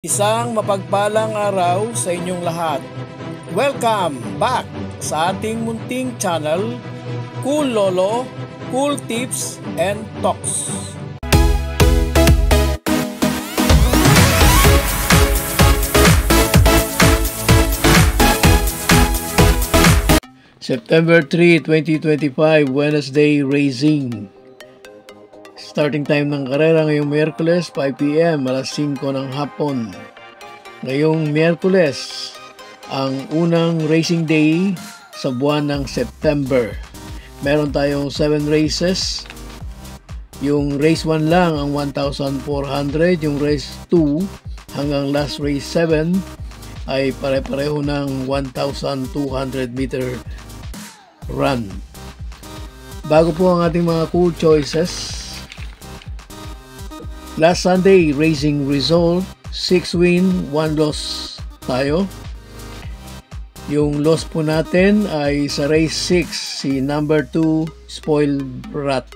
Isang mapagpalang araw sa inyong lahat. Welcome back sa ating munting channel, Cool Lolo, Cool Tips and Talks. September 3, 2025, Wednesday racing. Starting time ng karera ngayong Miyerkules, 5 p.m. alas 5 ng hapon. Ngayong Miyerkules, ang unang racing day sa buwan ng September. Meron tayong 7 races. Yung race 1 lang ang 1,400. Yung race 2 hanggang last race 7 ay pare-pareho ng 1,200 meter run. Bago po ang ating mga cool choices, last Sunday, racing result, 6 win, 1 loss tayo. Yung loss po natin ay sa race 6, si number 2, Spoiled Brat.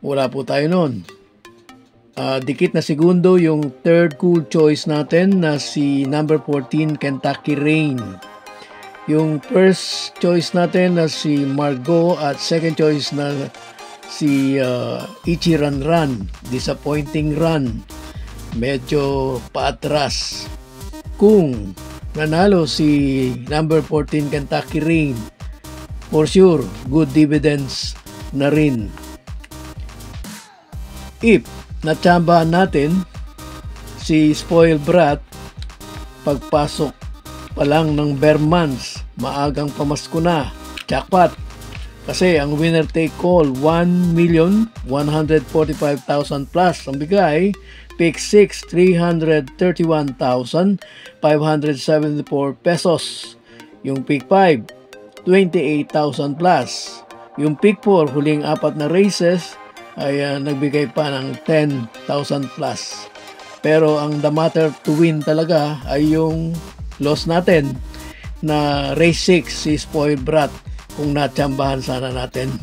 Wala po tayo nun. Dikit na segundo yung third cool choice natin na si number 14, Kentucky Rain. Yung first choice natin na si Margot at second choice na si Ichiran Run, disappointing run, medyo paatras. Kung nanalo si number 14 Kentucky Rain, for sure good dividends na rin. If natsambahan natin si Spoiled Brat, pagpasok pa lang ng bare months, maagang pamasko na, jackpot. Kasi ang winner take all, 1,145,000 plus. Ang bigay, pick 6, 331,574 pesos. Yung pick 5, 28,000 plus. Yung pick 4, huling 4 na races, ay nagbigay pa ng 10,000 plus. Pero ang the matter to win talaga ay yung loss natin na race 6, si Spoiled Brat. Kung natsambahan sana natin.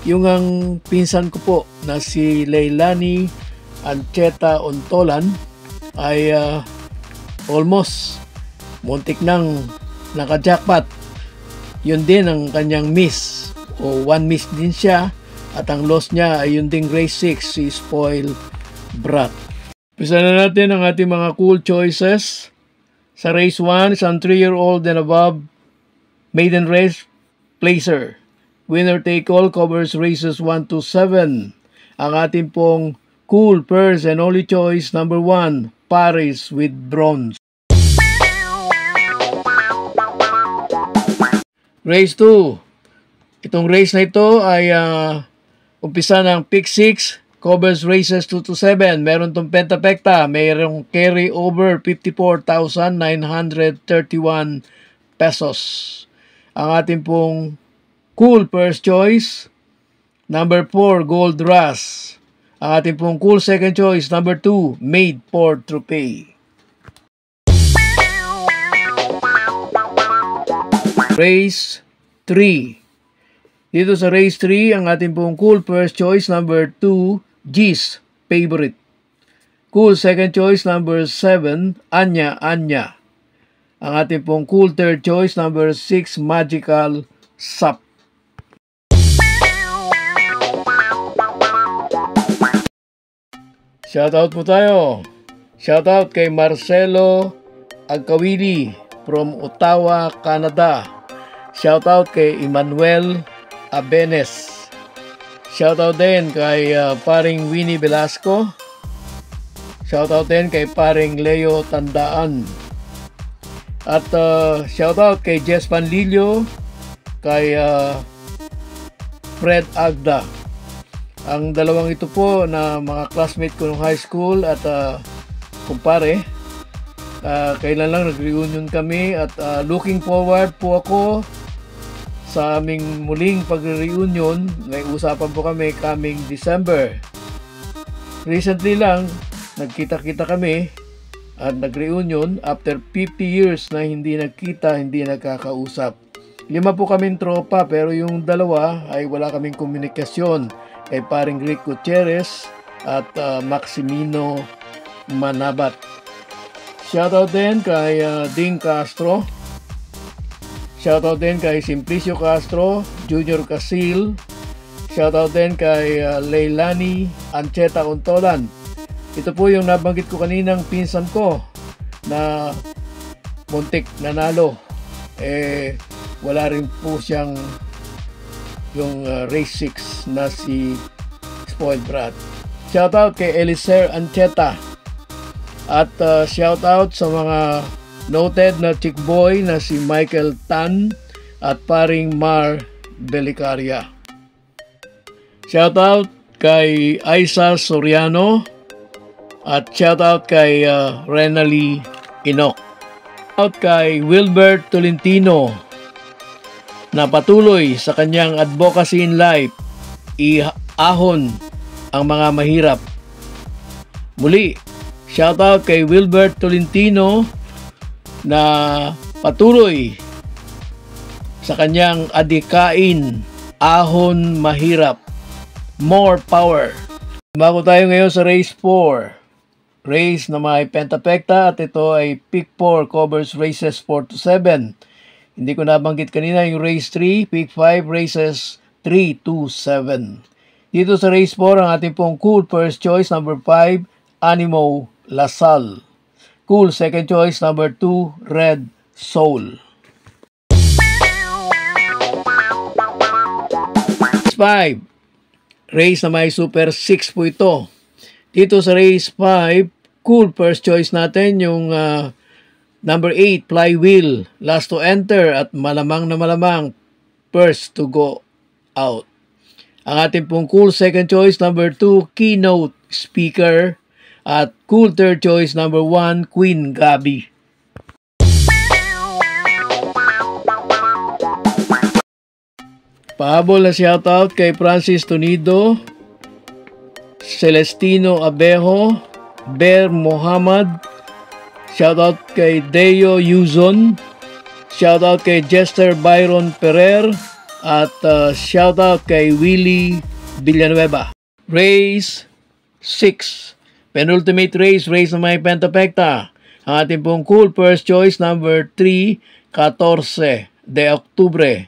Yung ang pinsan ko po na si Leilani Ancheta Ontolan ay almost muntik nang naka-jackpot. Yun din ang kanyang miss, o 1 miss din siya, at ang loss niya ay yun ding race 6, si Spoiled Brat. Pisa na natin ang ating mga cool choices. Sa race 1, isang 3-year-old and above maiden race placer. Winner take all covers races 1 to 7. Ang ating pong cool first and only choice, number 1, Paris with bronze. Race 2. Itong race na ito ay umpisa ng pick 6, covers races 2 to 7. Meron tong pentapekta, mayroong carry over 54,931 pesos. Ang ating pong cool first choice, number 4, Gold Rush. Ang ating pong cool second choice, number 2, Made for Trophy. Race 3. Dito sa race 3, ang ating pong cool first choice, number 2, G's Favorite. Cool second choice, number 7, Anya Anya. Ang ating pong cool third choice, number 6, Magical Sap. Shoutout po tayo. Shoutout kay Marcelo Agkawili from Ottawa, Canada. Shoutout kay Emmanuel Abenes. Shoutout din kay paring Winnie Velasco. Shoutout din kay paring Leo Tandaan. At shoutout kay Jess Panlilio, kay Fred Agda. Ang dalawang ito po na mga classmate ko nung high school at kumpare. Kailan lang nag-reunion kami at looking forward po ako sa aming muling pag-reunion. May usapan po kami coming December. Recently lang, nagkita-kita kami at nag-reunion after 50 years na hindi nagkita, hindi nagkakausap. 5 po kaming tropa, pero yung dalawa ay wala kaming komunikasyon. Kay paring Rick Gutierrez at Maximino Manabat. Shoutout din kay Ding Castro. Shoutout din kay Simplicio Castro, Junior Casil. Shoutout din kay Leilani Ancheta Untolan. Ito po yung nabanggit ko kaninang pinsan ko na muntik nanalo. Wala rin po siyang yung race 6 na si Spoiled Brat. Shoutout kay Eliser Ancheta. At shoutout sa mga noted na chick boy na si Michael Tan at paring Mar Belicaria. Shoutout kay Aisa Soriano at shoutout kay Renali Inok. Shoutout kay Wilbert Tolentino na patuloy sa kanyang advocacy in life, iahon ang mga mahirap. Muli, shoutout kay Wilbert Tolentino na patuloy sa kanyang adikain, ahon mahirap, more power. Bago tayo ngayon sa race 4. Race na may pentapekta at ito ay Pick 4 covers races 4 to 7. Hindi ko nabanggit kanina yung race 3, Pick 5 races 3 to 7. Dito sa race 4 ang ating pong cool first choice number 5, Animo Lasal. Cool second choice number 2, Red Soul. 5. Race na may super 6 po ito. Dito sa race 5, cool first choice natin yung number 8, Flywheel. Last to enter at malamang na malamang first to go out. Ang ating pong cool second choice number 2, Keynote Speaker. At cool third choice number 1, Queen Gabi. Pahabol na shoutout kay Francis Tonido, Celestino Abejo, Ber Muhammad. Shoutout kay Deo Yuzon. Shoutout kay Jester Byron Ferrer. At shoutout kay Willie Villanueva. Race 6. Penultimate race na may pentapekta. Ang ating pong cool first choice number 3, 14 de Oktubre.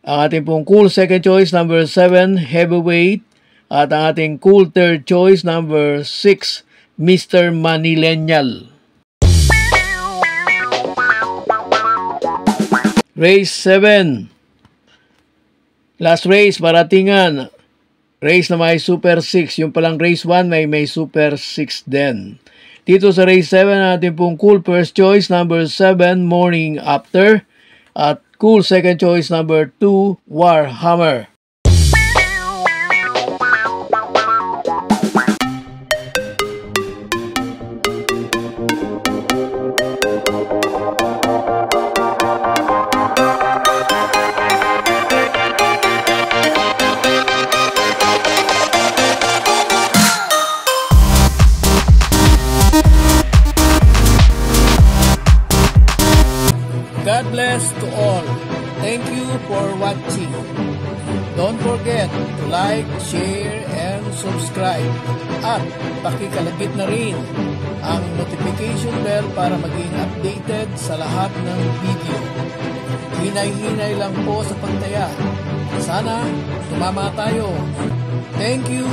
Ang ating pong cool second choice number 7, Heavyweight. At ang ating cool third choice number 6, Mr. Manilenial. Race 7. Last race, Baratingan. Race na may Super 6. Yung palang race 1 may Super 6 din. Dito sa race 7 natin pong cool first choice number 7, Morning After. At cool second choice number 2, Warhammer. God bless to all. Thank you for watching. Don't forget to like, share, and subscribe. At pakikalagit na rin ang notification bell para maging updated sa lahat ng video. Hinay-hinay lang po sa pagtaya. Sana tumama tayo. Thank you!